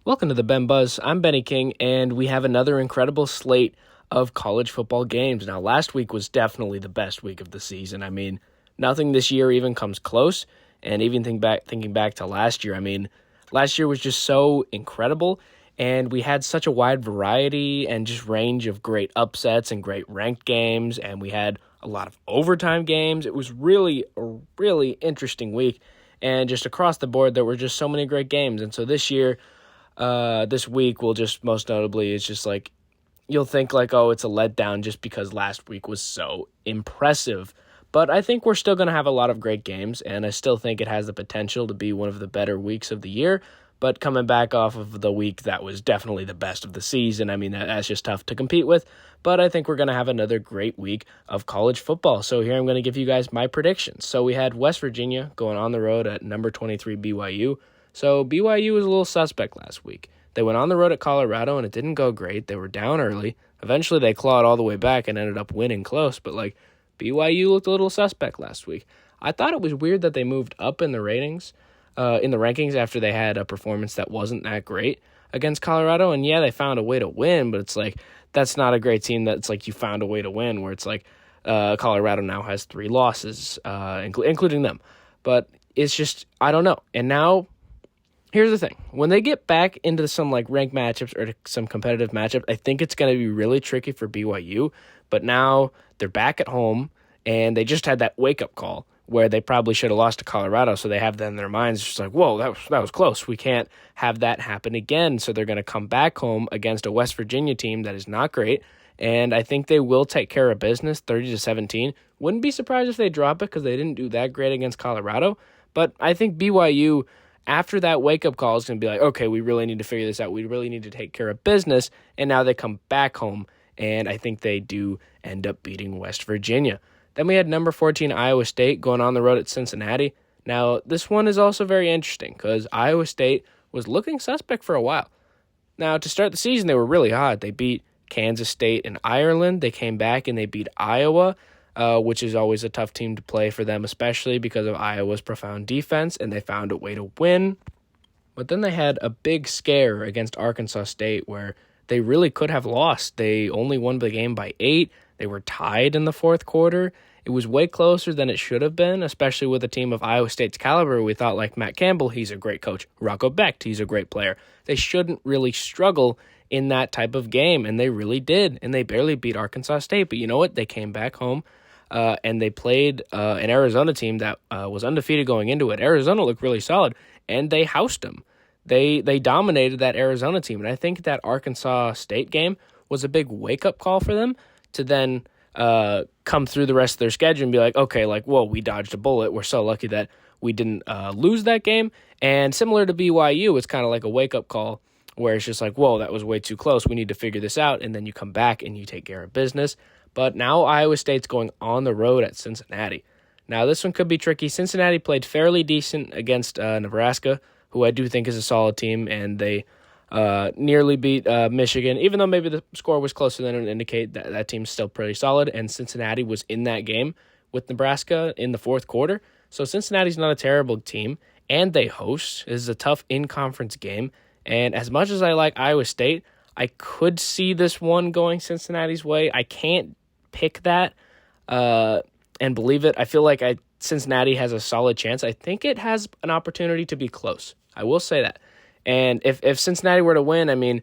Welcome to the Ben Buzz. I'm Benny King, and we have another incredible slate of college football games. Now, last week was definitely the best week of the season. I mean, nothing this year even comes close. And even thinking back to last year, I mean, last year was just so incredible, and we had such a wide variety and just range of great upsets and great ranked games, and we had a lot of overtime games. It was really a really interesting week, and just across the board, there were just so many great games. And so this week will just most notably, it's just like, you'll think like, oh, it's a letdown just because last week was so impressive. But I think we're still going to have a lot of great games, and I still think it has the potential to be one of the better weeks of the year. But coming back off of the week that was definitely the best of the season, I mean, that's just tough to compete with. But I think we're going to have another great week of college football. So here I'm going to give you guys my predictions. So we had West Virginia going on the road at number 23 BYU. So BYU was a little suspect last week. They went on the road at Colorado, and it didn't go great. They were down early. Eventually, they clawed all the way back and ended up winning close. But, BYU looked a little suspect last week. I thought it was weird that they moved up in the ratings, in the rankings after they had a performance that wasn't that great against Colorado. And, yeah, they found a way to win, but it's like that's not a great team that's like you found a way to win, where it's like Colorado now has 3 losses, including them. But it's just, I don't know. And now, here's the thing. When they get back into some ranked matchups or some competitive matchups, I think it's going to be really tricky for BYU. But now they're back at home, and they just had that wake-up call where they probably should have lost to Colorado, so they have that in their minds, just like, whoa, that was close. We can't have that happen again. So they're going to come back home against a West Virginia team that is not great, and I think they will take care of business 30-17. Wouldn't be surprised if they drop it because they didn't do that great against Colorado, but I think BYU, after that wake-up call, is going to be like, okay, we really need to figure this out. We really need to take care of business, and now they come back home, and I think they do end up beating West Virginia. Then we had number 14 Iowa State going on the road at Cincinnati. Now, this one is also very interesting because Iowa State was looking suspect for a while. Now, to start the season, they were really hot. They beat Kansas State and Ireland. They came back and they beat Iowa, which is always a tough team to play for them, especially because of Iowa's profound defense, and they found a way to win. But then they had a big scare against Arkansas State where they really could have lost. They only won the game by 8. They were tied in the fourth quarter. It was way closer than it should have been, especially with a team of Iowa State's caliber. We thought, Matt Campbell, he's a great coach. Rocco Becht, he's a great player. They shouldn't really struggle in that type of game, and they really did, and they barely beat Arkansas State. But you know what? They came back home, and they played an Arizona team that was undefeated going into it. Arizona looked really solid, and they housed them. They dominated that Arizona team, and I think that Arkansas State game was a big wake-up call for them to then come through the rest of their schedule and be like, okay, whoa, we dodged a bullet. We're so lucky that we didn't lose that game. And similar to BYU, it's kind of like a wake-up call where it's just like, whoa, that was way too close. We need to figure this out. And then you come back and you take care of business. But now Iowa State's going on the road at Cincinnati. Now, this one could be tricky. Cincinnati played fairly decent against Nebraska, who I do think is a solid team, and they nearly beat Michigan, even though maybe the score was closer than it would indicate. That team's still pretty solid, and Cincinnati was in that game with Nebraska in the fourth quarter. So Cincinnati's not a terrible team, and they host. This is a tough in-conference game, and as much as I like Iowa State, I could see this one going Cincinnati's way. I can't pick that and believe it. I feel like Cincinnati has a solid chance. I think it has an opportunity to be close. I will say that. And if Cincinnati were to win, I mean,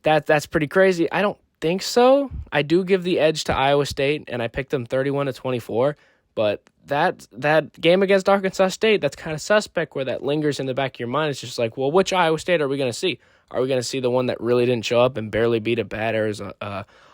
that's pretty crazy. I don't think so. I do give the edge to Iowa State, and I picked them 31-24. But that game against Arkansas State, that's kind of suspect, where that lingers in the back of your mind. It's just like, well, which Iowa State are we going to see? Are we going to see the one that really didn't show up and barely beat a bad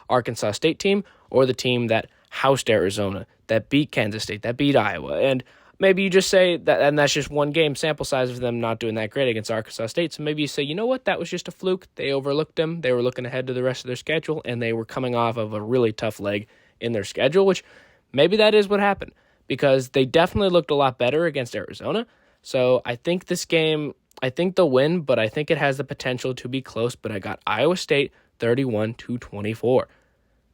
Arkansas State team, or the team that housed Arizona, that beat Kansas State, that beat Iowa? And maybe you just say that, and that's just one game sample size of them not doing that great against Arkansas State. So maybe you say, you know what, that was just a fluke. They overlooked them. They were looking ahead to the rest of their schedule, and they were coming off of a really tough leg in their schedule, which maybe that is what happened, because they definitely looked a lot better against Arizona. So I think this game, I think they'll win, but I think it has the potential to be close. But I got Iowa State 31-24.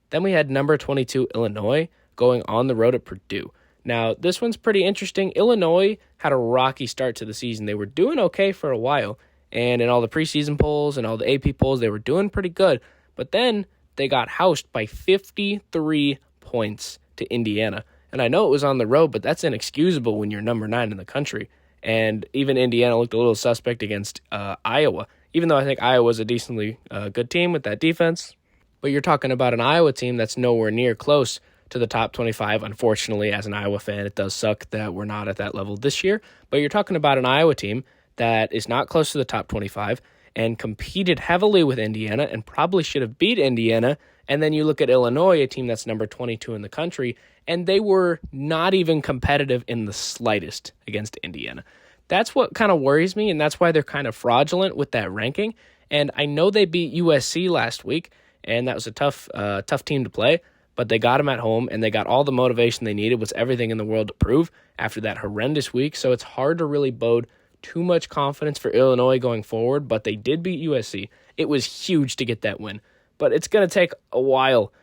Then we had number 22 Illinois going on the road at Purdue. Now, this one's pretty interesting. Illinois had a rocky start to the season. They were doing okay for a while, and in all the preseason polls and all the AP polls, they were doing pretty good. But then they got housed by 53 points to Indiana. And I know it was on the road, but that's inexcusable when you're number 9 in the country. And even Indiana looked a little suspect against Iowa, even though I think Iowa's a decently good team with that defense. But you're talking about an Iowa team that's nowhere near close to the top 25. Unfortunately, as an Iowa fan, it does suck that we're not at that level this year. But you're talking about an Iowa team that is not close to the top 25 and competed heavily with Indiana and probably should have beat Indiana. And then you look at Illinois, a team that's number 22 in the country, and they were not even competitive in the slightest against Indiana. That's what kind of worries me, and that's why they're kind of fraudulent with that ranking. And I know they beat USC last week, and that was a tough team to play, but they got them at home, and they got all the motivation they needed, was everything in the world to prove after that horrendous week. So it's hard to really bode too much confidence for Illinois going forward, but they did beat USC. It was huge to get that win, but it's going to take a while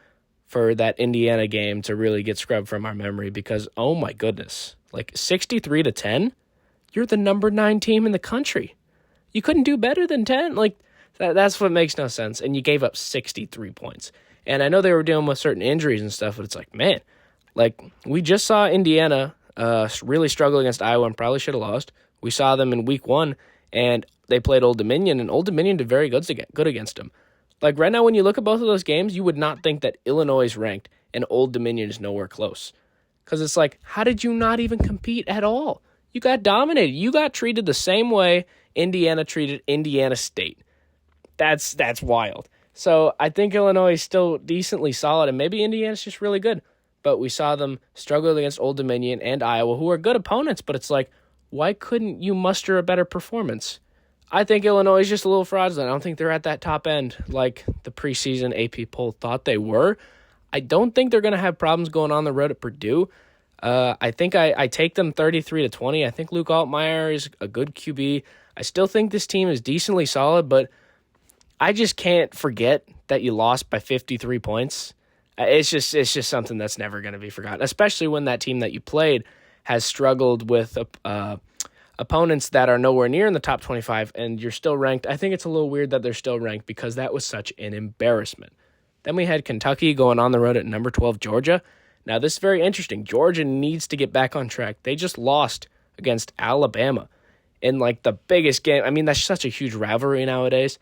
for that Indiana game to really get scrubbed from our memory because, oh my goodness, like 63-10, you're the number 9 team in the country. You couldn't do better than 10. Like, that's what makes no sense. And you gave up 63 points. And I know they were dealing with certain injuries and stuff, but it's like, man, like we just saw Indiana really struggle against Iowa and probably should have lost. We saw them in week 1, and they played Old Dominion, and Old Dominion did very good against them. Like right now, when you look at both of those games, you would not think that Illinois is ranked and Old Dominion is nowhere close. Because it's like, how did you not even compete at all? You got dominated. You got treated the same way Indiana treated Indiana State. That's wild. So I think Illinois is still decently solid, and maybe Indiana's just really good. But we saw them struggle against Old Dominion and Iowa, who are good opponents, but it's like, why couldn't you muster a better performance? I think Illinois is just a little fraudulent. I don't think they're at that top end like the preseason AP poll thought they were. I don't think they're going to have problems going on the road at Purdue. I think I take them 33-20. I think Luke Altmaier is a good QB. I still think this team is decently solid, but I just can't forget that you lost by 53 points. It's just something that's never going to be forgotten, especially when that team that you played has struggled with opponents that are nowhere near in the top 25, and you're still ranked. I think it's a little weird that they're still ranked because that was such an embarrassment. Then we had Kentucky going on the road at number 12, Georgia. Now, this is very interesting. Georgia needs to get back on track. They just lost against Alabama in, like, the biggest game. I mean, that's such a huge rivalry nowadays.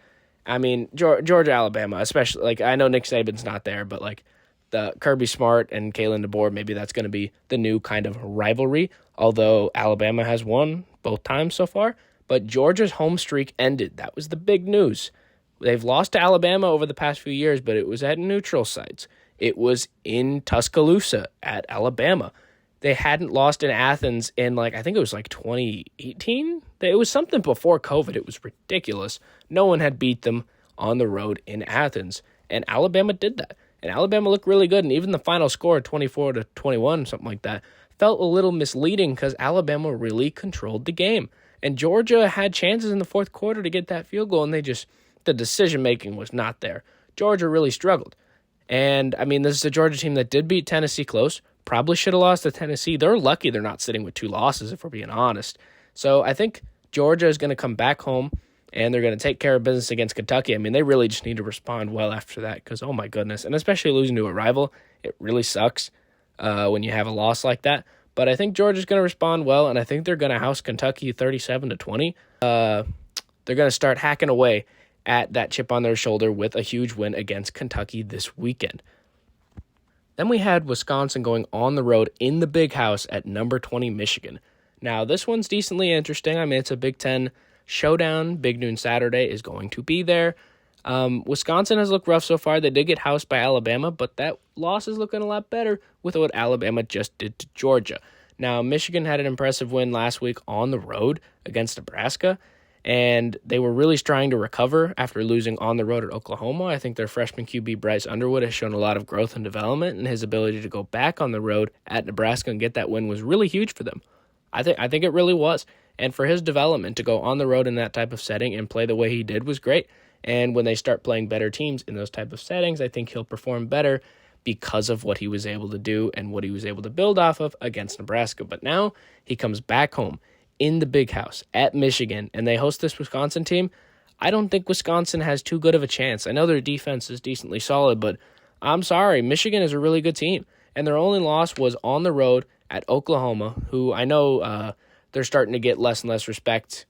I mean, Georgia, Alabama, especially, like, I know Nick Saban's not there, but, like, the Kirby Smart and Kalen DeBoer, maybe that's going to be the new kind of rivalry, although Alabama has won both times so far. But Georgia's home streak ended. That was the big news. They've lost to Alabama over the past few years, but it was at neutral sites. It was in Tuscaloosa at Alabama. They hadn't lost in Athens in, I think it was 2018? It was something before COVID. It was ridiculous. No one had beat them on the road in Athens, and Alabama did that. And Alabama looked really good, and even the final score, 24-21, something like that, felt a little misleading because Alabama really controlled the game. And Georgia had chances in the fourth quarter to get that field goal, and the decision-making was not there. Georgia really struggled. And, I mean, this is a Georgia team that did beat Tennessee close, probably should have lost to Tennessee. They're lucky they're not sitting with 2 losses, if we're being honest. So I think Georgia is going to come back home, and they're going to take care of business against Kentucky. I mean, they really just need to respond well after that because, oh, my goodness. And especially losing to a rival, it really sucks when you have a loss like that. But I think Georgia's going to respond well, and I think they're going to house Kentucky 37-20. They're going to start hacking away at that chip on their shoulder with a huge win against Kentucky this weekend. Then we had Wisconsin going on the road in the Big House at number 20, Michigan. Now, this one's decently interesting. I mean, it's a Big Ten showdown. Big Noon Saturday is going to be there. Wisconsin has looked rough so far. They did get housed by Alabama, but that loss is looking a lot better with what Alabama just did to Georgia. Now, Michigan had an impressive win last week on the road against Nebraska, and they were really trying to recover after losing on the road at Oklahoma. I think their freshman QB, Bryce Underwood, has shown a lot of growth and development, and his ability to go back on the road at Nebraska and get that win was really huge for them. I think it really was. And for his development to go on the road in that type of setting and play the way he did was great. And when they start playing better teams in those type of settings, I think he'll perform better because of what he was able to do and what he was able to build off of against Nebraska. But now he comes back home in the Big House at Michigan, and they host this Wisconsin team. I don't think Wisconsin has too good of a chance. I know their defense is decently solid, but I'm sorry, Michigan is a really good team, and their only loss was on the road at Oklahoma, who I know they're starting to get less and less respect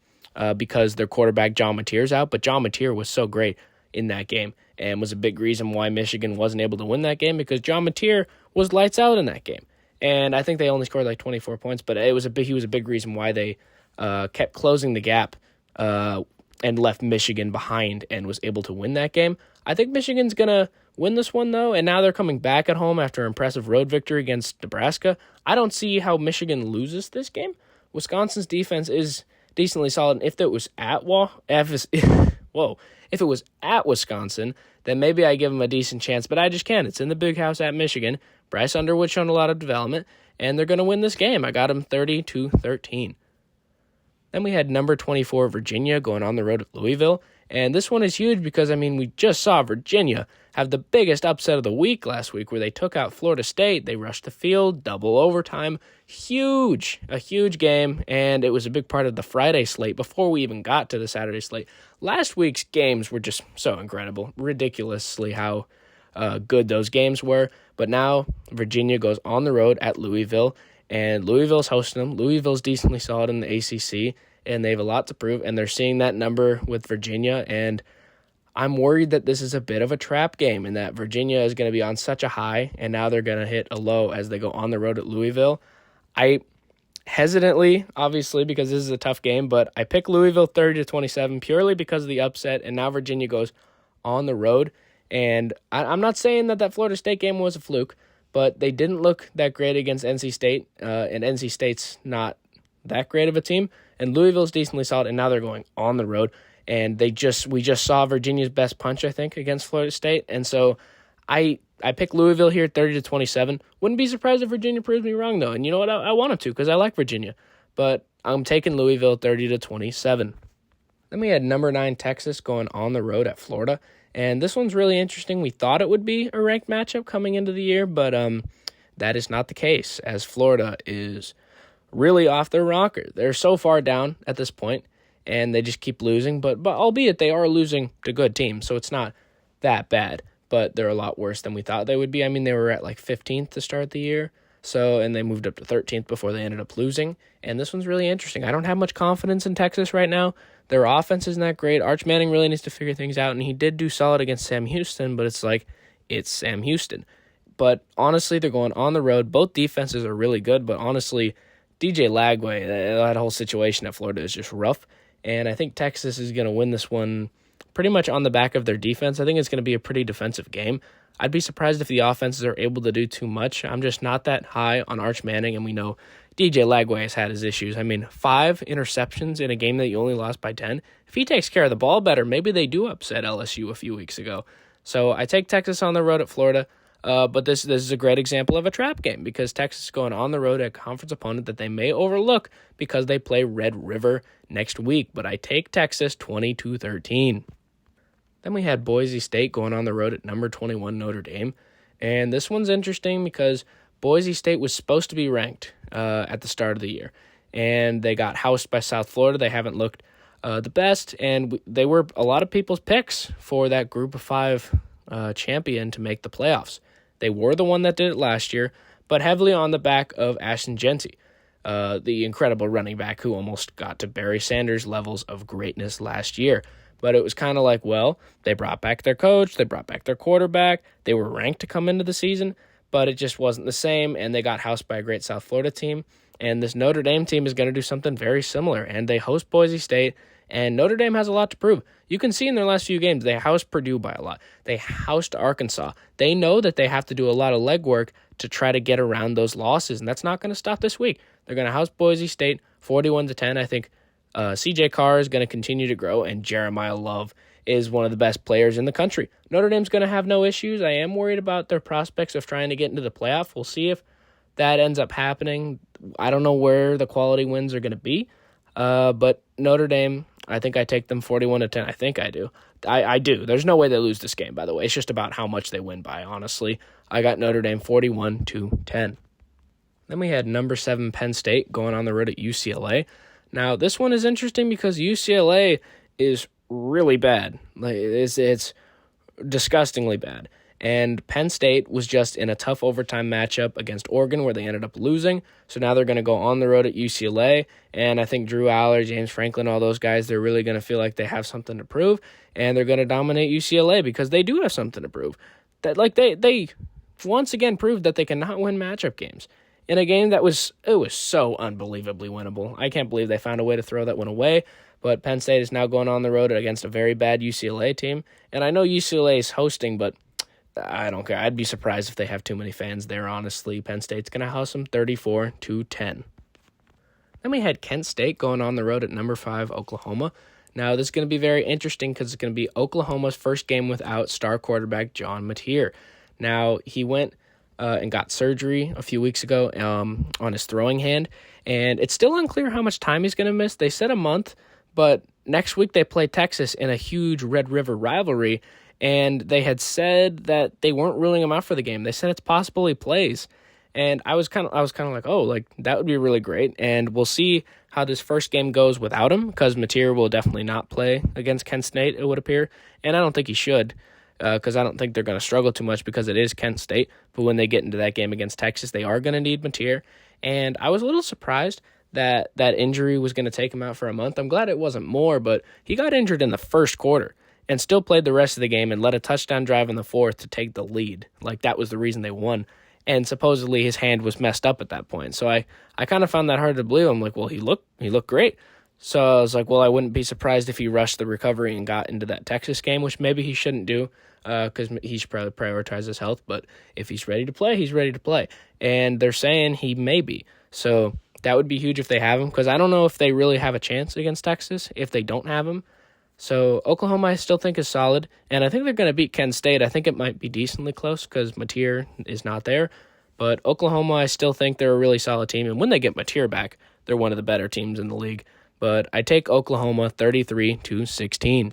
because their quarterback John Mateer's out, but John Mateer was so great in that game and was a big reason why Michigan wasn't able to win that game because John Mateer was lights out in that game. And I think they only scored like 24 points, but he was a big reason why they kept closing the gap and left Michigan behind and was able to win that game. I think Michigan's going to win this one, though, and now they're coming back at home after an impressive road victory against Nebraska. I don't see how Michigan loses this game. Wisconsin's defense is decently solid, and if it was at if it was at Wisconsin, then maybe I give them a decent chance, but I just can't. It's in the Big House at Michigan. Bryce Underwood shown a lot of development, and they're going to win this game. I got them 30-13. Then we had number 24 Virginia going on the road at Louisville, and this one is huge because, we just saw Virginia have the biggest upset of the week last week where they took out Florida State. They rushed the field, double overtime. A huge game, and it was a big part of the Friday slate before we even got to the Saturday slate. Last week's games were just so incredible, ridiculously how good those games were, but now Virginia goes on the road at Louisville, and Louisville's hosting them. Louisville's decently solid in the ACC, and they have a lot to prove, and they're seeing that number with Virginia, and I'm worried that this is a bit of a trap game and that Virginia is going to be on such a high, and now they're going to hit a low as they go on the road at Louisville. I hesitantly, obviously, because this is a tough game, but I pick Louisville 30-27 purely because of the upset, and now Virginia goes on the road, and I'm not saying that Florida State game was a fluke, but they didn't look that great against NC State, and NC State's not that great of a team, and Louisville's decently solid, and now they're going on the road, and we just saw Virginia's best punch, I think, against Florida State, and so I pick Louisville here 30-27. Wouldn't be surprised if Virginia proves me wrong, though, and you know what? I want them to because I like Virginia, but I'm taking Louisville 30-27. Then we had number 9 Texas going on the road at Florida, and this one's really interesting. We thought it would be a ranked matchup coming into the year, but that is not the case, as Florida is really off their rocker. They're so far down at this point, and they just keep losing, but albeit they are losing to good teams, so it's not that bad, but they're a lot worse than we thought they would be. They were at like 15th to start the year, and they moved up to 13th before they ended up losing, and this one's really interesting. I don't have much confidence in Texas right now. Their offense isn't that great. Arch Manning really needs to figure things out, and he did do solid against Sam Houston, but it's Sam Houston. But honestly, they're going on the road. Both defenses are really good, but honestly, DJ Lagway, that whole situation at Florida is just rough, and I think Texas is going to win this one pretty much on the back of their defense. I think it's going to be a pretty defensive game. I'd be surprised if the offenses are able to do too much. I'm just not that high on Arch Manning, and we know DJ Lagway has had his issues. 5 interceptions in a game that you only lost by 10. If he takes care of the ball better, maybe they do upset LSU a few weeks ago. So I take Texas on the road at Florida, but this is a great example of a trap game because Texas is going on the road at a conference opponent that they may overlook because they play Red River next week. But I take Texas 20-13. Then we had Boise State going on the road at number 21 Notre Dame. And this one's interesting because Boise State was supposed to be ranked at the start of the year. And they got housed by South Florida. They haven't looked the best. And they were a lot of people's picks for that group of 5 champion to make the playoffs. They were the one that did it last year, but heavily on the back of Ashton Jeanty, the incredible running back who almost got to Barry Sanders' levels of greatness last year. But it was kind of like, well, they brought back their coach, they brought back their quarterback, they were ranked to come into the season, but it just wasn't the same, and they got housed by a great South Florida team. And this Notre Dame team is going to do something very similar, and they host Boise State, and Notre Dame has a lot to prove. You can see in their last few games, they housed Purdue by a lot. They housed Arkansas. They know that they have to do a lot of legwork to try to get around those losses, and that's not going to stop this week. They're going to house Boise State 41-10. I think CJ Carr is going to continue to grow, and Jeremiah Love is one of the best players in the country. Notre Dame's going to have no issues. I am worried about their prospects of trying to get into the playoff. We'll see if that ends up happening. I don't know where the quality wins are going to be, but Notre Dame, I think I take them 41-10. I think I do. I do. There's no way they lose this game, by the way. It's just about how much they win by, honestly. I got Notre Dame 41-10. Then we had number 7 Penn State going on the road at UCLA. Now, this one is interesting because UCLA is really bad. Like it's disgustingly bad. And Penn State was just in a tough overtime matchup against Oregon where they ended up losing. So now they're going to go on the road at UCLA. And I think Drew Aller, James Franklin, all those guys, they're really going to feel like they have something to prove. And they're going to dominate UCLA because they do have something to prove. That they once again proved that they cannot win matchup games. In a game that was so unbelievably winnable. I can't believe they found a way to throw that one away. But Penn State is now going on the road against a very bad UCLA team. And I know UCLA is hosting, but I don't care. I'd be surprised if they have too many fans there, honestly. Penn State's going to house them 34-10. Then we had Kent State going on the road at number 5, Oklahoma. Now, this is going to be very interesting because it's going to be Oklahoma's first game without star quarterback John Mateer. Now, he went and got surgery a few weeks ago on his throwing hand, and it's still unclear how much time he's going to miss. They said a month, but next week they play Texas in a huge Red River rivalry, and they had said that they weren't ruling him out for the game. They said it's possible he plays. And I was kind of like, oh, like that would be really great. And we'll see how this first game goes without him, because Mateer will definitely not play against Kent State, it would appear. And I don't think he should, because I don't think they're going to struggle too much because it is Kent State. But when they get into that game against Texas, they are going to need Mateer. And I was a little surprised that injury was going to take him out for a month. I'm glad it wasn't more, but he got injured in the first quarter and still played the rest of the game and led a touchdown drive in the fourth to take the lead. Like, that was the reason they won. And supposedly his hand was messed up at that point. So I kind of found that hard to believe. I'm like, well, he looked great. So I was like, well, I wouldn't be surprised if he rushed the recovery and got into that Texas game, which maybe he shouldn't do because he should probably prioritize his health. But if he's ready to play, he's ready to play. And they're saying he may be. So that would be huge if they have him, because I don't know if they really have a chance against Texas if they don't have him. So Oklahoma I still think is solid, and I think they're going to beat Kent State. I think it might be decently close because Mateer is not there. But Oklahoma, I still think they're a really solid team, and when they get Mateer back, they're one of the better teams in the league. But I take Oklahoma 33-16.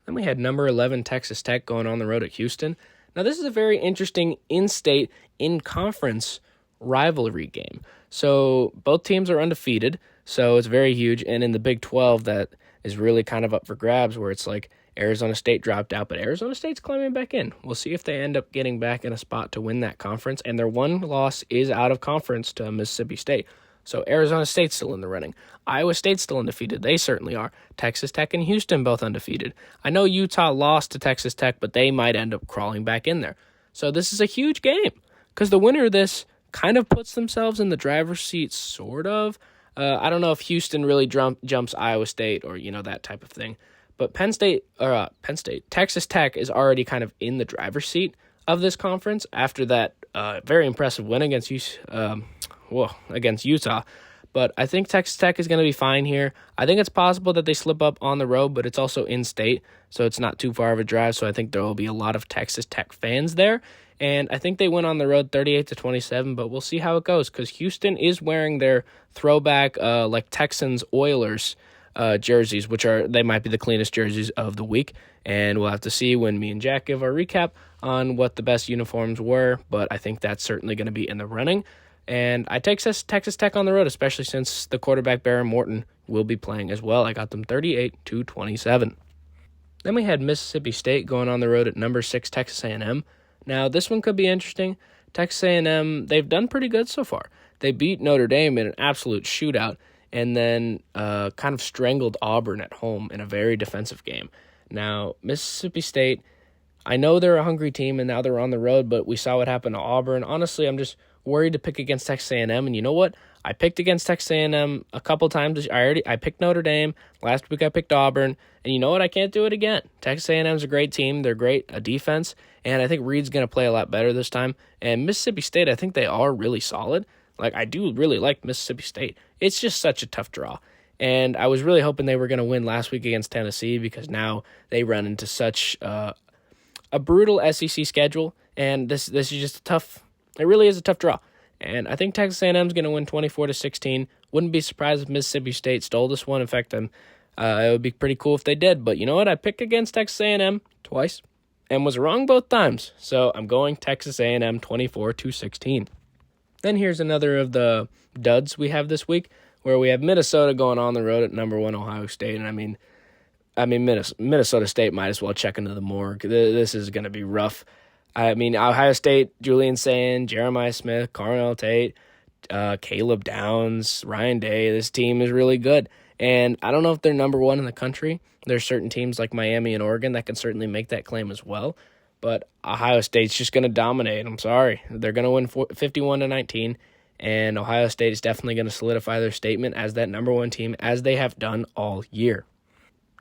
Then we had number 11 Texas Tech going on the road at Houston. Now this is a very interesting in-state, in-conference rivalry game. So both teams are undefeated, so it's very huge. And in the Big 12, that is really kind of up for grabs, where it's like Arizona State dropped out, but Arizona State's climbing back in. We'll see if they end up getting back in a spot to win that conference, and their one loss is out of conference to Mississippi State. So Arizona State's still in the running. Iowa State's still undefeated. They certainly are. Texas Tech and Houston both undefeated. I know Utah lost to Texas Tech, but they might end up crawling back in there. So this is a huge game, because the winner of this kind of puts themselves in the driver's seat, sort of. I don't know if Houston really jumps Iowa State or, that type of thing. But Texas Tech is already kind of in the driver's seat of this conference after that very impressive win against Utah. But I think Texas Tech is going to be fine here. I think it's possible that they slip up on the road, but it's also in-state, so it's not too far of a drive. So I think there will be a lot of Texas Tech fans there. And I think they went on the road 38-27, but we'll see how it goes, because Houston is wearing their throwback like Texans Oilers jerseys, they might be the cleanest jerseys of the week. And we'll have to see when me and Jack give our recap on what the best uniforms were, but I think that's certainly going to be in the running. And I take Texas Tech on the road, especially since the quarterback Barron Morton will be playing as well. I got them 38-27. Then we had Mississippi State going on the road at number 6 Texas A&M. Now, this one could be interesting. Texas A&M, they've done pretty good so far. They beat Notre Dame in an absolute shootout and then kind of strangled Auburn at home in a very defensive game. Now, Mississippi State, I know they're a hungry team and now they're on the road, but we saw what happened to Auburn. Honestly, I'm just worried to pick against Texas A&M, and you know what? I picked against Texas A&M a couple times. I picked Notre Dame. Last week I picked Auburn, and you know what? I can't do it again. Texas A&M's a great team. They're great defense, and I think Reed's going to play a lot better this time. And Mississippi State, I think they are really solid. Like, I do really like Mississippi State. It's just such a tough draw. And I was really hoping they were going to win last week against Tennessee, because now they run into such a brutal SEC schedule, and this is just it really is a tough draw. And I think Texas A&M's going to win 24-16. Wouldn't be surprised if Mississippi State stole this one. In fact, it would be pretty cool if they did. But you know what? I picked against Texas A&M twice and was wrong both times. So I'm going Texas A&M 24-16. Then here's another of the duds we have this week. where we have Minnesota going on the road at number 1 Ohio State. And Minnesota State might as well check into the morgue. This is going to be rough. Ohio State, Julian Sand, Jeremiah Smith, Carnell Tate, Caleb Downs, Ryan Day. This team is really good. And I don't know if they're number 1 in the country. There's certain teams like Miami and Oregon that can certainly make that claim as well. But Ohio State's just going to dominate. I'm sorry. They're going to win 51-19, and Ohio State is definitely going to solidify their statement as that number 1 team, as they have done all year.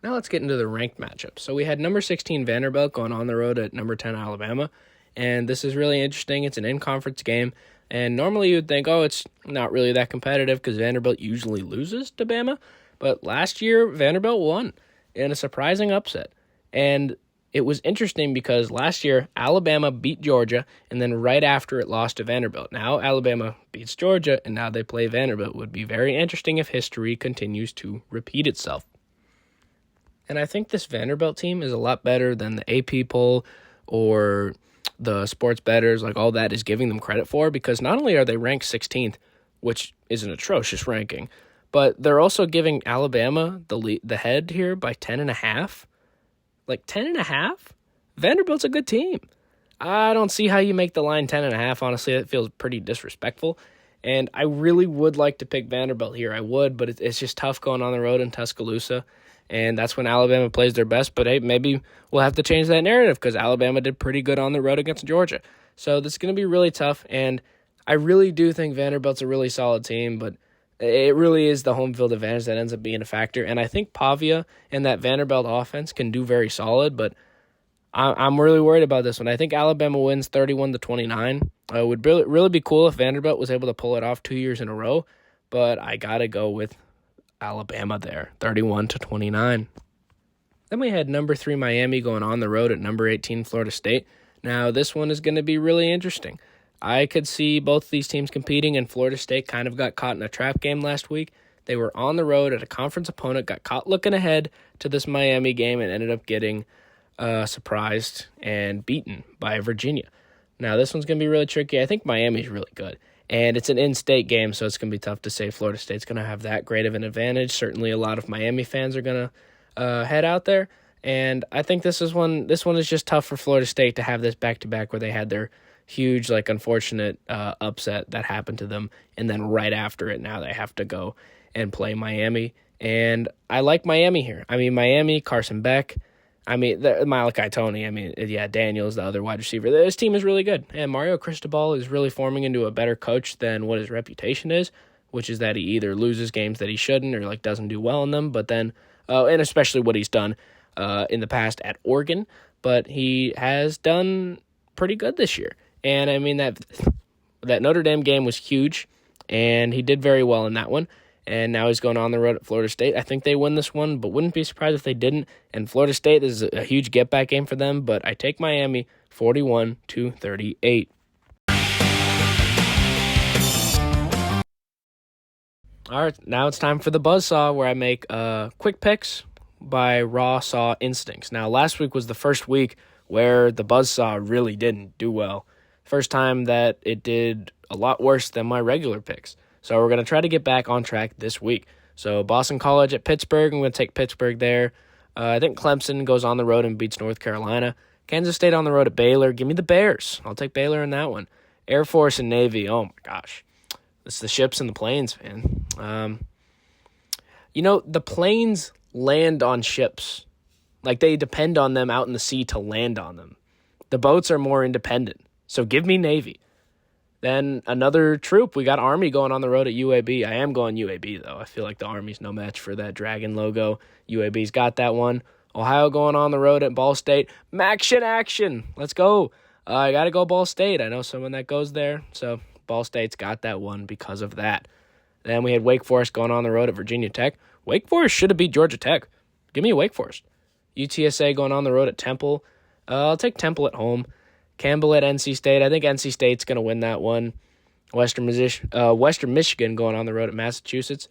Now let's get into the ranked matchups. So we had number 16 Vanderbilt going on the road at number 10 Alabama, and this is really interesting. It's an in-conference game, and normally you would think, it's not really that competitive because Vanderbilt usually loses to Bama, but last year Vanderbilt won in a surprising upset. And it was interesting because last year Alabama beat Georgia, and then right after it lost to Vanderbilt. Now Alabama beats Georgia, and now they play Vanderbilt. It would be very interesting if history continues to repeat itself. And I think this Vanderbilt team is a lot better than the AP poll or the sports bettors, like all that is giving them credit for, because not only are they ranked 16th, which is an atrocious ranking, but they're also giving Alabama the head here by 10.5. Like 10.5? Vanderbilt's a good team. I don't see how you make the line 10.5. Honestly, that feels pretty disrespectful. And I really would like to pick Vanderbilt here. I would, but it's just tough going on the road in Tuscaloosa. And that's when Alabama plays their best. But hey, maybe we'll have to change that narrative because Alabama did pretty good on the road against Georgia. So this is going to be really tough. And I really do think Vanderbilt's a really solid team, but it really is the home field advantage that ends up being a factor. And I think Pavia and that Vanderbilt offense can do very solid, but I'm really worried about this one. I think Alabama wins 31-29. It would really be cool if Vanderbilt was able to pull it off 2 years in a row, but I got to go with Alabama there, 31-29. Then we had number 3 Miami going on the road at number 18 Florida State. Now, this one is going to be really interesting. I could see both these teams competing, and Florida State kind of got caught in a trap game last week. They were on the road at a conference opponent, got caught looking ahead to this Miami game, and ended up getting surprised and beaten by Virginia. Now, this one's going to be really tricky. I think Miami's really good, and it's an in-state game, so it's going to be tough to say Florida State's going to have that great of an advantage. Certainly a lot of Miami fans are going to head out there, and I think this one is just tough for Florida State to have this back-to-back where they had their huge, unfortunate upset that happened to them, and then right after it, now they have to go and play Miami. And I like Miami here. Miami, Carson Beck, Malachi Tony, Daniels, the other wide receiver. This team is really good, and Mario Cristobal is really forming into a better coach than what his reputation is, which is that he either loses games that he shouldn't or doesn't do well in them, but then, and especially what he's done in the past at Oregon, but he has done pretty good this year. And that Notre Dame game was huge, and he did very well in that one. And now he's going on the road at Florida State. I think they win this one, but wouldn't be surprised if they didn't. And Florida State, this is a huge get-back game for them, but I take Miami 41-38. All right, now it's time for the Buzzsaw, where I make quick picks by raw saw instincts. Now, last week was the first week where the Buzzsaw really didn't do well. First time that it did a lot worse than my regular picks. So we're going to try to get back on track this week. So Boston College at Pittsburgh. I'm going to take Pittsburgh there. I think Clemson goes on the road and beats North Carolina. Kansas State on the road at Baylor. Give me the Bears. I'll take Baylor in that one. Air Force and Navy. Oh, my gosh. It's the ships and the planes, man. The planes land on ships. They depend on them out in the sea to land on them. The boats are more independent. So give me Navy. Then another troop. We got Army going on the road at UAB. I am going UAB, though. I feel like the Army's no match for that dragon logo. UAB's got that one. Ohio going on the road at Ball State. Action. Let's go. I got to go Ball State. I know someone that goes there. So Ball State's got that one because of that. Then we had Wake Forest going on the road at Virginia Tech. Wake Forest should have beat Georgia Tech. Give me a Wake Forest. UTSA going on the road at Temple. I'll take Temple at home. Campbell at NC State. I think NC State's going to win that one. Western Michigan going on the road at Massachusetts.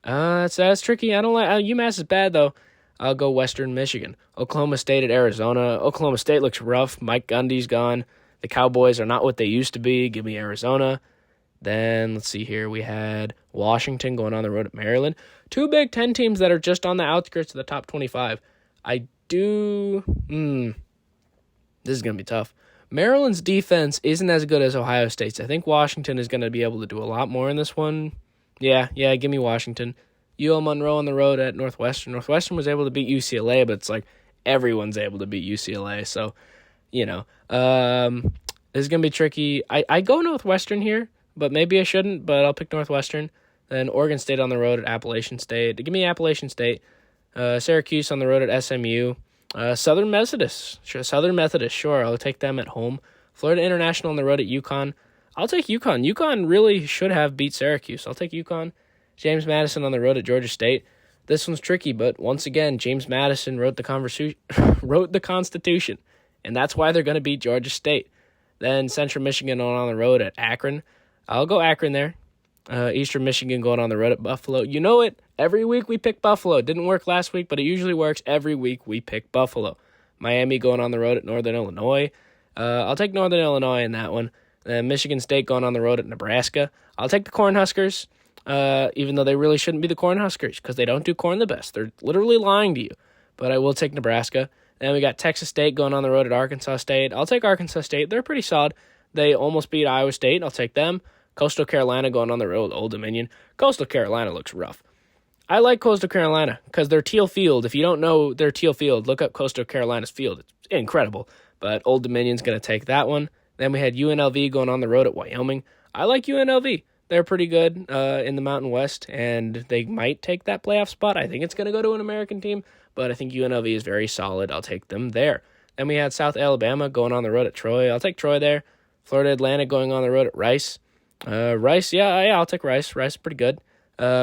That's tricky. I don't like UMass is bad, though. I'll go Western Michigan. Oklahoma State at Arizona. Oklahoma State looks rough. Mike Gundy's gone. The Cowboys are not what they used to be. Give me Arizona. Then let's see here. We had Washington going on the road at Maryland. Two Big Ten teams that are just on the outskirts of the top 25. This is going to be tough. Maryland's defense isn't as good as Ohio State's. I think Washington is going to be able to do a lot more in this one. Yeah, give me Washington. UL Monroe on the road at Northwestern. Northwestern was able to beat UCLA, but it's like everyone's able to beat UCLA. So, this is going to be tricky. I go Northwestern here, but maybe I shouldn't, but I'll pick Northwestern. Then Oregon State on the road at Appalachian State. Give me Appalachian State. Syracuse on the road at SMU. Southern Methodist, sure, I'll take them at home. Florida International on the road at UConn. I'll take UConn. UConn really should have beat Syracuse. I'll take UConn. James Madison on the road at Georgia State. This one's tricky, but once again, James Madison wrote the Constitution, and that's why they're going to beat Georgia State. Then Central Michigan on the road at Akron. I'll go Akron there. Eastern Michigan going on the road at Buffalo. You know it. Every week we pick Buffalo. It didn't work last week, but it usually works. Every week we pick Buffalo. Miami going on the road at Northern Illinois. I'll take Northern Illinois in that one. Then Michigan State going on the road at Nebraska. I'll take the Cornhuskers, even though they really shouldn't be the Cornhuskers because they don't do corn the best. They're literally lying to you. But I will take Nebraska. Then we got Texas State going on the road at Arkansas State. I'll take Arkansas State. They're pretty solid. They almost beat Iowa State. I'll take them. Coastal Carolina going on the road with Old Dominion. Coastal Carolina looks rough. I like Coastal Carolina because their teal field, if you don't know their teal field, look up Coastal Carolina's field. It's incredible. But Old Dominion's going to take that one. Then we had UNLV going on the road at Wyoming. I like UNLV. They're pretty good in the Mountain West, and they might take that playoff spot. I think it's going to go to an American team, but I think UNLV is very solid. I'll take them there. Then we had South Alabama going on the road at Troy. I'll take Troy there. Florida Atlantic going on the road at Rice. Rice, I'll take Rice. Rice is pretty good.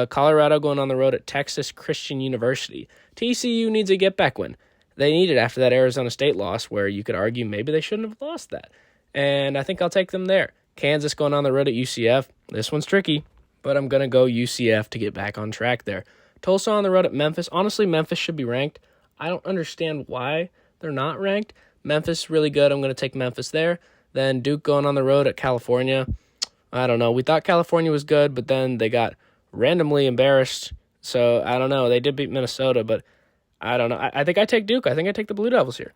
Colorado going on the road at Texas Christian University. TCU needs a get-back win. They need it after that Arizona State loss where you could argue maybe they shouldn't have lost that. And I think I'll take them there. Kansas going on the road at UCF. This one's tricky, but I'm going to go UCF to get back on track there. Tulsa on the road at Memphis. Honestly, Memphis should be ranked. I don't understand why they're not ranked. Memphis, really good. I'm going to take Memphis there. Then Duke going on the road at California. I don't know. We thought California was good, but then they got randomly embarrassed. So, I don't know. They did beat Minnesota, but I don't know. I think I take Duke. I think I take the Blue Devils here.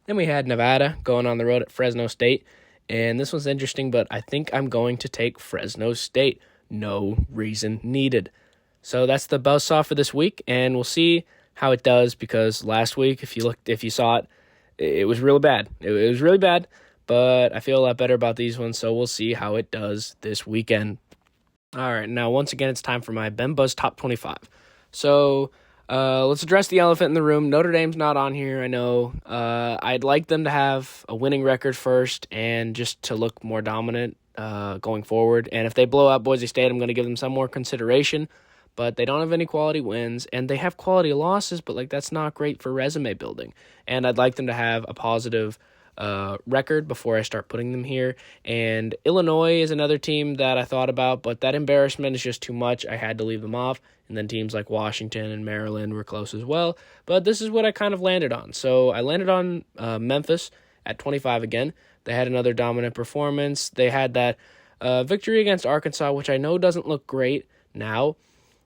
Then we had Nevada going on the road at Fresno State. And this was interesting, but I think I'm going to take Fresno State. No reason needed. So that's the buzzsaw for this week, and we'll see how it does because last week, if you saw it, it was really bad. It was really bad. But I feel a lot better about these ones, so we'll see how it does this weekend. All right, now once again, it's time for my Ben Buzz Top 25. So let's address the elephant in the room. Notre Dame's not on here, I know. I'd like them to have a winning record first and just to look more dominant going forward. And if they blow out Boise State, I'm going to give them some more consideration. But they don't have any quality wins, and they have quality losses, but that's not great for resume building. And I'd like them to have a positive record before I start putting them here. And Illinois is another team that I thought about, but that embarrassment is just too much. I had to leave them off. And then teams like Washington and Maryland were close as well. But this is what I kind of landed on. So I landed on Memphis at 25 again. They had another dominant performance. They had that victory against Arkansas, which I know doesn't look great now,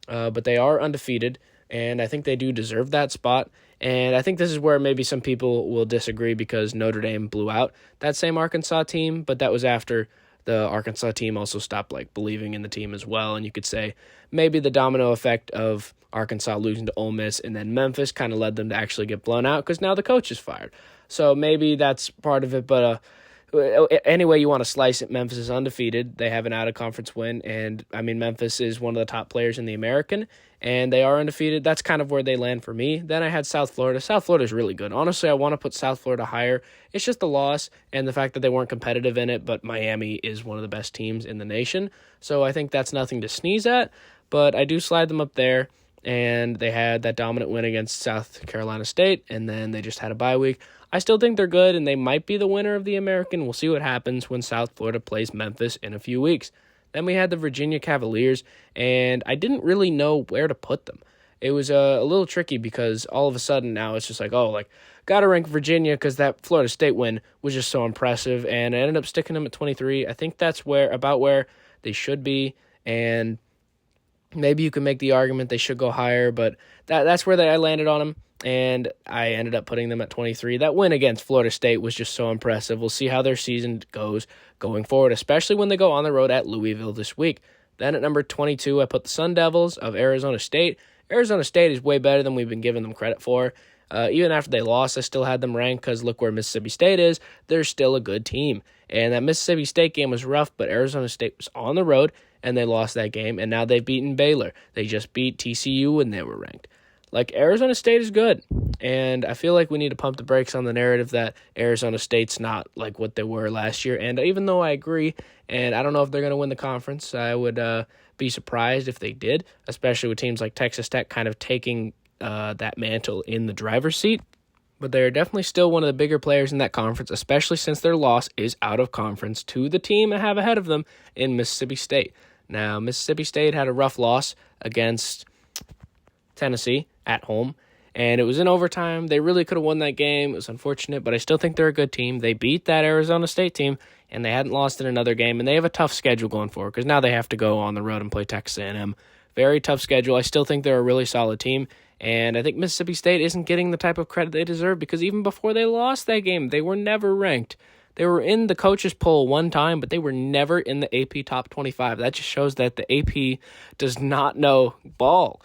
but they are undefeated. And I think they do deserve that spot. And I think this is where maybe some people will disagree because Notre Dame blew out that same Arkansas team, but that was after the Arkansas team also stopped believing in the team as well. And you could say maybe the domino effect of Arkansas losing to Ole Miss and then Memphis kind of led them to actually get blown out because now the coach is fired. So maybe that's part of it, but any way you want to slice it, Memphis is undefeated. They have an out-of-conference win, and, Memphis is one of the top players in the American, and they are undefeated. That's kind of where they land for me. Then I had South Florida. South Florida is really good. Honestly, I want to put South Florida higher. It's just the loss and the fact that they weren't competitive in it, but Miami is one of the best teams in the nation, so I think that's nothing to sneeze at, but I do slide them up there, and they had that dominant win against South Carolina State, and then they just had a bye week. I still think they're good, and they might be the winner of the American. We'll see what happens when South Florida plays Memphis in a few weeks. Then we had the Virginia Cavaliers, and I didn't really know where to put them. It was a little tricky because all of a sudden now it's just got to rank Virginia because that Florida State win was just so impressive, and I ended up sticking them at 23. I think that's about where They should be, and maybe you can make the argument they should go higher, but that's where I landed on them, and I ended up putting them at 23. That win against Florida State was just so impressive. We'll see how their season goes going forward, especially when they go on the road at Louisville this week. Then at number 22, I put the Sun Devils of Arizona State. Arizona State is way better than we've been giving them credit for. Even after they lost, I still had them ranked because look where Mississippi State is. They're still a good team. And that Mississippi State game was rough, but Arizona State was on the road, and they lost that game, and now they've beaten Baylor. They just beat TCU when they were ranked. Like, Arizona State is good, and I feel like we need to pump the brakes on the narrative that Arizona State's not like what they were last year. And even though I agree, and I don't know if they're going to win the conference, I would be surprised if they did, especially with teams like Texas Tech kind of taking that mantle in the driver's seat. But they're definitely still one of the bigger players in that conference, especially since their loss is out of conference to the team I have ahead of them in Mississippi State. Now, Mississippi State had a rough loss against Tennessee at home, and it was in overtime. They really could have won that game. It was unfortunate, but I still think they're a good team. They beat that Arizona State team, and they hadn't lost in another game, and they have a tough schedule going forward because now they have to go on the road and play Texas A&M. Very tough schedule. I still think they're a really solid team, and I think Mississippi State isn't getting the type of credit they deserve because even before they lost that game, they were never ranked. They were in the coaches poll one time, but they were never in the AP top 25. That just shows that the AP does not know ball.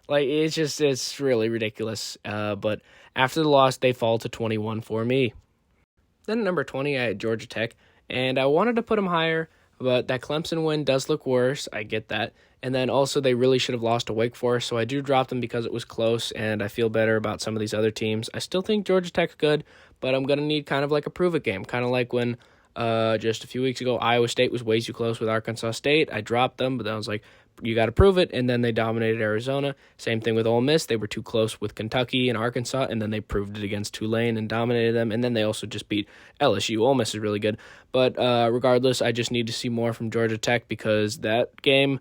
Like, it's really ridiculous. But after the loss, they fall to 21 for me. Then at number 20, I had Georgia Tech, and I wanted to put them higher, but that Clemson win does look worse. I get that. And then also they really should have lost to Wake Forest, so I do drop them because it was close, and I feel better about some of these other teams. I still think Georgia Tech's good, but I'm going to need kind of like a prove-it game, kind of like when just a few weeks ago Iowa State was way too close with Arkansas State. I dropped them, but then I was like, you got to prove it, and then they dominated Arizona. Same thing with Ole Miss. They were too close with Kentucky and Arkansas, and then they proved it against Tulane and dominated them, and then they also just beat LSU. Ole Miss is really good, but regardless, I just need to see more from Georgia Tech because that game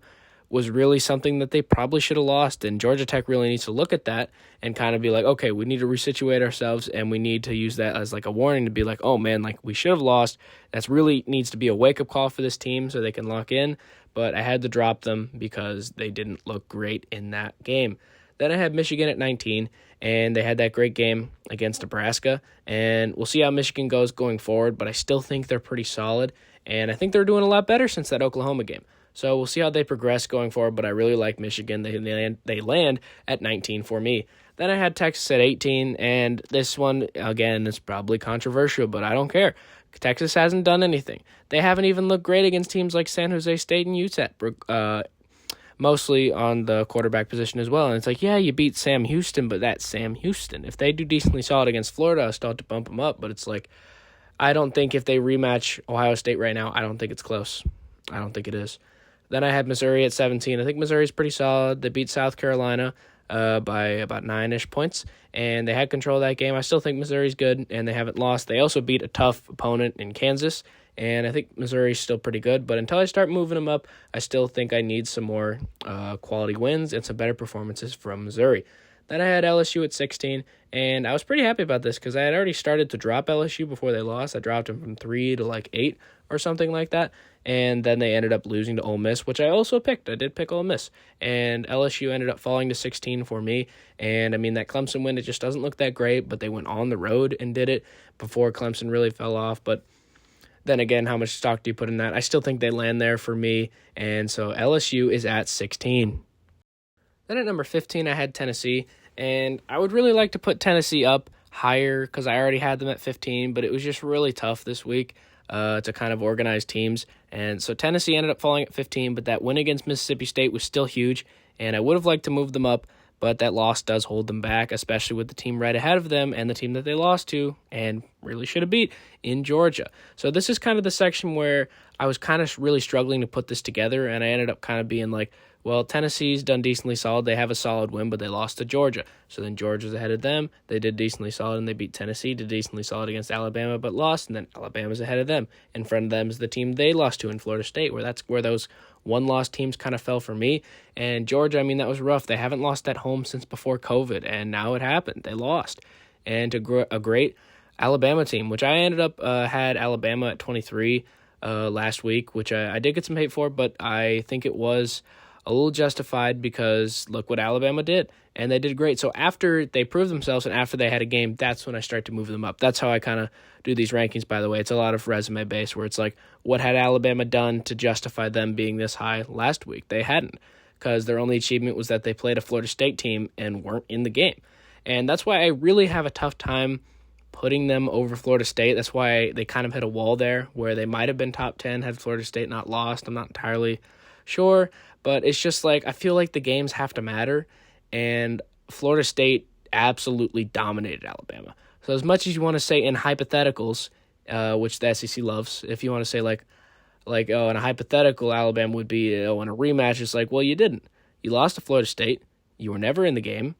was really something that they probably should have lost, and Georgia Tech really needs to look at that and kind of be like, okay, we need to resituate ourselves, and we need to use that as like a warning to be like, oh man, like we should have lost. That's really needs to be a wake-up call for this team so they can lock in, but I had to drop them because they didn't look great in that game. Then I had Michigan at 19, and they had that great game against Nebraska, and we'll see how Michigan goes going forward, but I still think they're pretty solid, and I think they're doing a lot better since that Oklahoma game. So we'll see how they progress going forward, but I really like Michigan. They land at 19 for me. Then I had Texas at 18, and this one, again, is probably controversial, but I don't care. Texas hasn't done anything. They haven't even looked great against teams like San Jose State and UTEP, mostly on the quarterback position as well. And it's like, yeah, you beat Sam Houston, but that's Sam Houston. If they do decently solid against Florida, I'll start to bump them up, but it's like, I don't think if they rematch Ohio State right now, I don't think it's close. I don't think it is. Then I had Missouri at 17. I think Missouri's pretty solid. They beat South Carolina by about 9-ish points, and they had control of that game. I still think Missouri's good, and they haven't lost. They also beat a tough opponent in Kansas, and I think Missouri's still pretty good. But until I start moving them up, I still think I need some more quality wins and some better performances from Missouri. Then I had LSU at 16, and I was pretty happy about this because I had already started to drop LSU before they lost. I dropped them from 3 to like 8 or something like that, and then they ended up losing to Ole Miss, which I also picked. I did pick Ole Miss, and LSU ended up falling to 16 for me, and I mean, that Clemson win, it just doesn't look that great, but they went on the road and did it before Clemson really fell off, but then again, how much stock do you put in that? I still think they land there for me, and so LSU is at 16. Then at number 15, I had Tennessee, and I would really like to put Tennessee up higher because I already had them at 15, but it was just really tough this week to kind of organize teams. And so Tennessee ended up falling at 15, but that win against Mississippi State was still huge, and I would have liked to move them up, but that loss does hold them back, especially with the team right ahead of them and the team that they lost to and really should have beat in Georgia. So this is kind of the section where I was kind of really struggling to put this together, and I ended up kind of being like, well, Tennessee's done decently solid. They have a solid win, but they lost to Georgia. So then Georgia's ahead of them. They did decently solid, and they beat Tennessee, did decently solid against Alabama, but lost, and then Alabama's ahead of them. In front of them is the team they lost to in Florida State, where that's where those one-loss teams kind of fell for me. And Georgia, I mean, that was rough. They haven't lost at home since before COVID, and now it happened. They lost. And to a great Alabama team, which I ended up had Alabama at 23, last week, which I did get some hate for, but I think it was a little justified because look what Alabama did, and they did great. So after they proved themselves and after they had a game, that's when I start to move them up. That's how I kind of do these rankings, by the way. It's a lot of resume based where it's like, what had Alabama done to justify them being this high last week? They hadn't, because their only achievement was that they played a Florida State team and weren't in the game. And that's why I really have a tough time putting them over Florida State. That's why they kind of hit a wall there where they might have been top 10 had Florida State not lost. I'm not entirely sure, but it's just like I feel like the games have to matter, and Florida State absolutely dominated Alabama. So as much as you want to say in hypotheticals, which the SEC loves, if you want to say like in a hypothetical Alabama would be in a rematch, it's like, well, you didn't. You lost to Florida State. You were never in the game.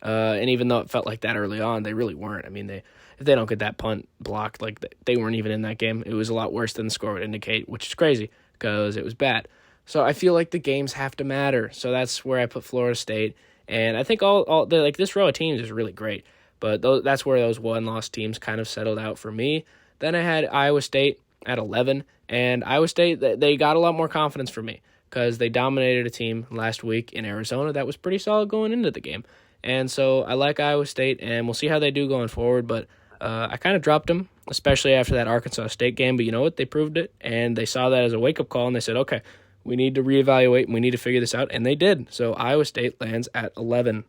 And even though it felt like that early on, they really weren't. I mean, if they don't get that punt blocked, like they weren't even in that game. It was a lot worse than the score would indicate, which is crazy because it was bad. So I feel like the games have to matter. So that's where I put Florida State. And I think all this row of teams is really great. But that's where those one-loss teams kind of settled out for me. Then I had Iowa State at 11. And Iowa State, they got a lot more confidence for me because they dominated a team last week in Arizona that was pretty solid going into the game. And so I like Iowa State, and we'll see how they do going forward. But I kind of dropped them, especially after that Arkansas State game. But you know what? They proved it, and they saw that as a wake-up call, and they said, okay, we need to reevaluate, and we need to figure this out, and they did. So Iowa State lands at 11.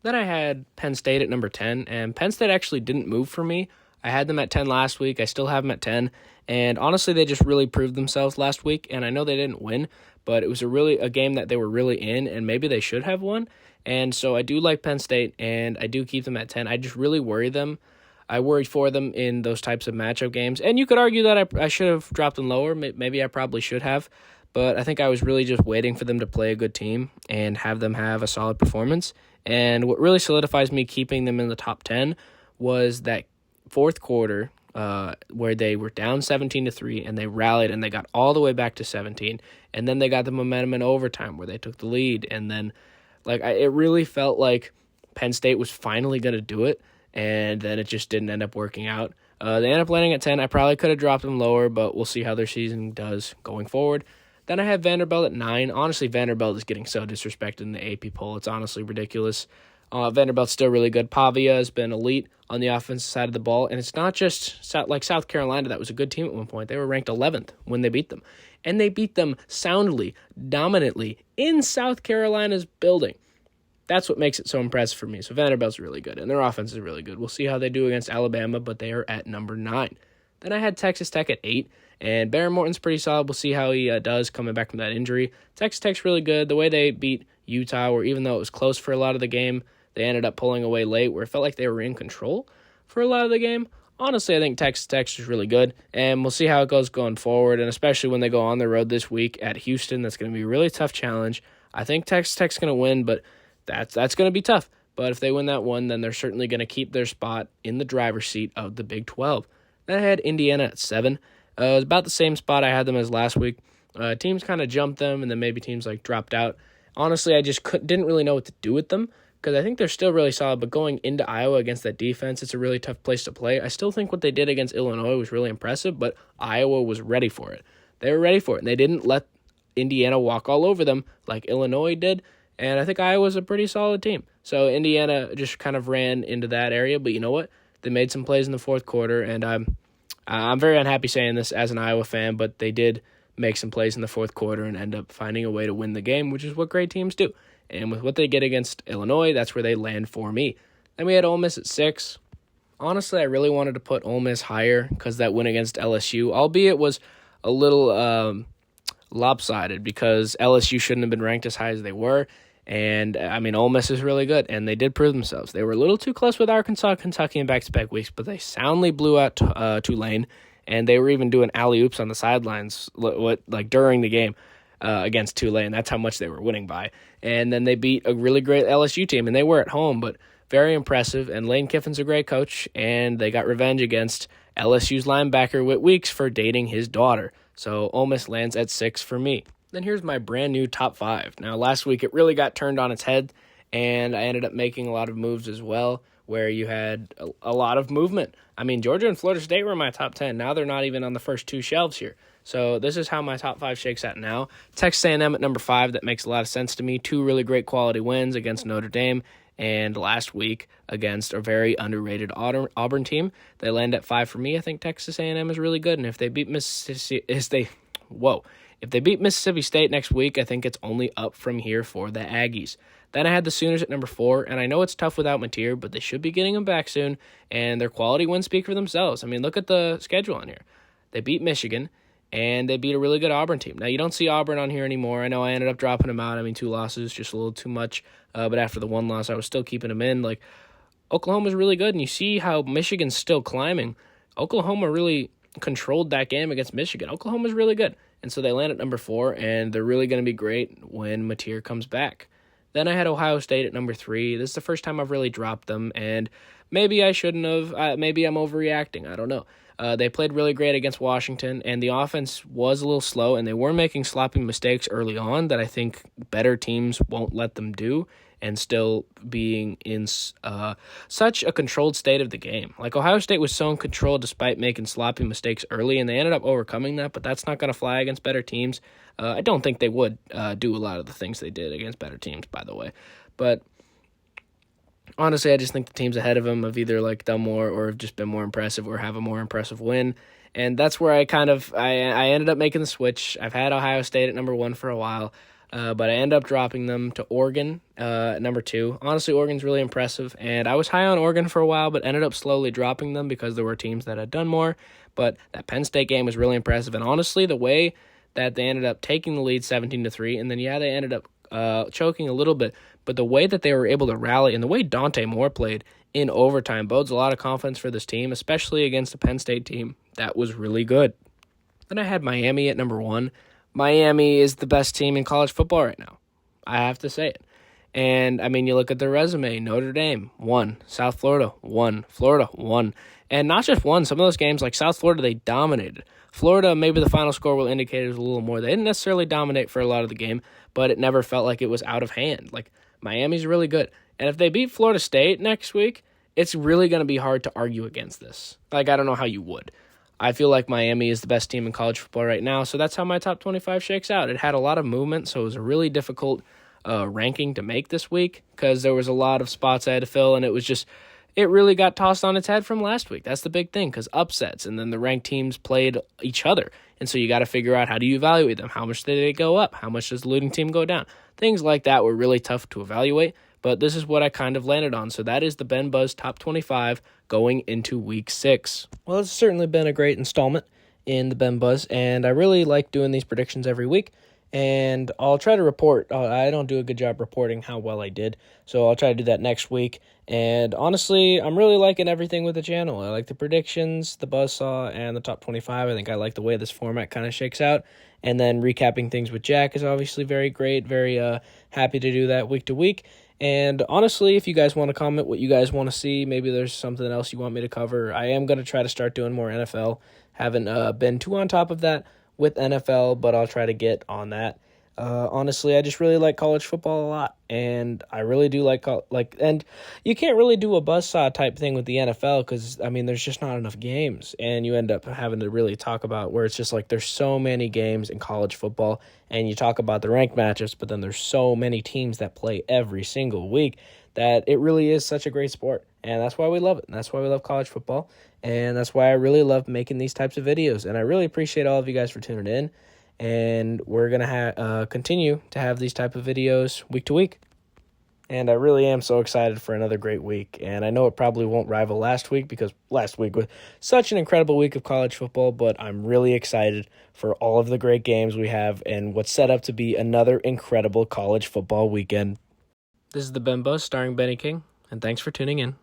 Then I had Penn State at number 10, and Penn State actually didn't move for me. I had them at 10 last week. I still have them at 10, and honestly, they just really proved themselves last week, and I know they didn't win, but it was a game that they were really in, and maybe they should have won. And so I do like Penn State, and I do keep them at 10. I just really worry them. I worry for them in those types of matchup games. And you could argue that I should have dropped them lower. Maybe I probably should have. But I think I was really just waiting for them to play a good team and have them have a solid performance. And what really solidifies me keeping them in the top 10 was that fourth quarter where they were down 17-3, and they rallied, and they got all the way back to 17. And then they got the momentum in overtime where they took the lead. And then it really felt like Penn State was finally going to do it, and then it just didn't end up working out. They ended up landing at 10. I probably could have dropped them lower, but we'll see how their season does going forward. Then I have Vanderbilt at 9. Honestly, Vanderbilt is getting so disrespected in the AP poll. It's honestly ridiculous. Vanderbilt's still really good. Pavia has been elite on the offensive side of the ball, and it's not just South Carolina that was a good team at one point. They were ranked 11th when they beat them, and they beat them soundly, dominantly in South Carolina's building. That's what makes it so impressive for me. So Vanderbilt's really good, and their offense is really good. We'll see how they do against Alabama, but they are at number 9. Then I had Texas Tech at 8, and Barron Morton's pretty solid. We'll see how he does coming back from that injury. Texas Tech's really good. The way they beat Utah, where even though it was close for a lot of the game, they ended up pulling away late, where it felt like they were in control for a lot of the game. Honestly, I think Texas Tech is really good, and we'll see how it goes going forward, and especially when they go on the road this week at Houston. That's going to be a really tough challenge. I think Texas Tech's going to win, but that's going to be tough. But if they win that one, then they're certainly going to keep their spot in the driver's seat of the Big 12. Then I had Indiana at 7. It was about the same spot I had them as last week. Teams kind of jumped them, and then maybe teams dropped out. Honestly, I just didn't really know what to do with them because I think they're still really solid. But going into Iowa against that defense, it's a really tough place to play. I still think what they did against Illinois was really impressive, but Iowa was ready for it. They were ready for it, and they didn't let Indiana walk all over them like Illinois did. And I think Iowa's a pretty solid team. So Indiana just kind of ran into that area. But you know what? They made some plays in the fourth quarter, and I'm very unhappy saying this as an Iowa fan, but they did make some plays in the fourth quarter and end up finding a way to win the game, which is what great teams do. And with what they get against Illinois, that's where they land for me. Then we had Ole Miss at 6. Honestly, I really wanted to put Ole Miss higher because that win against LSU, albeit was a little lopsided because LSU shouldn't have been ranked as high as they were. And, I mean, Ole Miss is really good, and they did prove themselves. They were a little too close with Arkansas, Kentucky in back-to-back weeks, but they soundly blew out Tulane, and they were even doing alley-oops on the sidelines during the game against Tulane. That's how much they were winning by. And then they beat a really great LSU team, and they were at home, but very impressive. And Lane Kiffin's a great coach, and they got revenge against LSU's linebacker Whit Weeks for dating his daughter. So Ole Miss lands at 6 for me. Then here's my brand new top 5. Now, last week it really got turned on its head, and I ended up making a lot of moves as well, where you had a lot of movement. I mean, Georgia and Florida State were in my top 10. Now they're not even on the first two shelves here. So this is how my top 5 shakes out now. Texas A&M at number 5. That makes a lot of sense to me. 2 really great quality wins against Notre Dame and last week against a very underrated Auburn team. They land at 5 for me. I think Texas A&M is really good, and if they beat Mississippi State next week, I think it's only up from here for the Aggies. Then I had the Sooners at number 4, and I know it's tough without Mateer, but they should be getting him back soon, and their quality wins speak for themselves. I mean, look at the schedule on here. They beat Michigan, and they beat a really good Auburn team. Now, you don't see Auburn on here anymore. I know I ended up dropping them out. I mean, 2 losses, just a little too much. But after the 1 loss, I was still keeping them in. Like, Oklahoma's really good, and you see how Michigan's still climbing. Oklahoma really controlled that game against Michigan. Oklahoma's really good. And so they land at number 4, and they're really going to be great when Mateer comes back. Then I had Ohio State at number 3. This is the first time I've really dropped them, and maybe I shouldn't have. Maybe I'm overreacting. I don't know. They played really great against Washington, and the offense was a little slow, and they were making sloppy mistakes early on that I think better teams won't let them do, and still being in such a controlled state of the game. Like, Ohio State was so in control despite making sloppy mistakes early, and they ended up overcoming that, but that's not going to fly against better teams. I don't think they would do a lot of the things they did against better teams, by the way. But honestly, I just think the teams ahead of them have either done more or have just been more impressive or have a more impressive win. And that's where I ended up making the switch. I've had Ohio State at number 1 for a while, but I ended up dropping them to Oregon at number 2. Honestly, Oregon's really impressive, and I was high on Oregon for a while, but ended up slowly dropping them because there were teams that had done more. But that Penn State game was really impressive, and honestly, the way that they ended up taking the lead 17-3, and then they ended up choking a little bit, but the way that they were able to rally and the way Dante Moore played in overtime bodes a lot of confidence for this team, especially against a Penn State team that was really good. Then I had Miami at number 1. Miami is the best team in college football right now. I have to say it. And, I mean, you look at their resume. Notre Dame, 1. South Florida, 1. Florida, 1. And not just 1. Some of those games, like South Florida, they dominated. Florida, maybe the final score will indicate it was a little more. They didn't necessarily dominate for a lot of the game, but it never felt like it was out of hand. Like, Miami's really good. And if they beat Florida State next week, it's really going to be hard to argue against this. Like, I don't know how you would. I feel like Miami is the best team in college football right now, so that's how my top 25 shakes out. It had a lot of movement, so it was a really difficult ranking to make this week because there was a lot of spots I had to fill, and it really got tossed on its head from last week. That's the big thing, because upsets, and then the ranked teams played each other, and so you got to figure out how do you evaluate them. How much did they go up? How much does the losing team go down? Things like that were really tough to evaluate, but this is what I kind of landed on. So that is the Ben Buzz Top 25 going into Week 6. Well, it's certainly been a great installment in the Ben Buzz, and I really like doing these predictions every week. And I'll try to report. I don't do a good job reporting how well I did, so I'll try to do that next week. And honestly, I'm really liking everything with the channel. I like the predictions, the buzzsaw, and the top 25. I think I like the way this format kind of shakes out. And then recapping things with Jack is obviously very great. Very happy to do that week to week. And honestly, if you guys want to comment what you guys want to see, maybe there's something else you want me to cover, I am going to try to start doing more NFL. Haven't been too on top of that with NFL, but I'll try to get on that. Honestly, I just really like college football a lot, and I really do and you can't really do a buzzsaw type thing with the NFL because, I mean, there's just not enough games, and you end up having to really talk about where it's just like there's so many games in college football, and you talk about the ranked matchups, but then there's so many teams that play every single week that it really is such a great sport, and that's why we love it, and that's why we love college football, and that's why I really love making these types of videos, and I really appreciate all of you guys for tuning in. And we're going to continue to have these type of videos week to week. And I really am so excited for another great week. And I know it probably won't rival last week because last week was such an incredible week of college football, but I'm really excited for all of the great games we have and what's set up to be another incredible college football weekend. This is the Ben Buzz starring Benny King, and thanks for tuning in.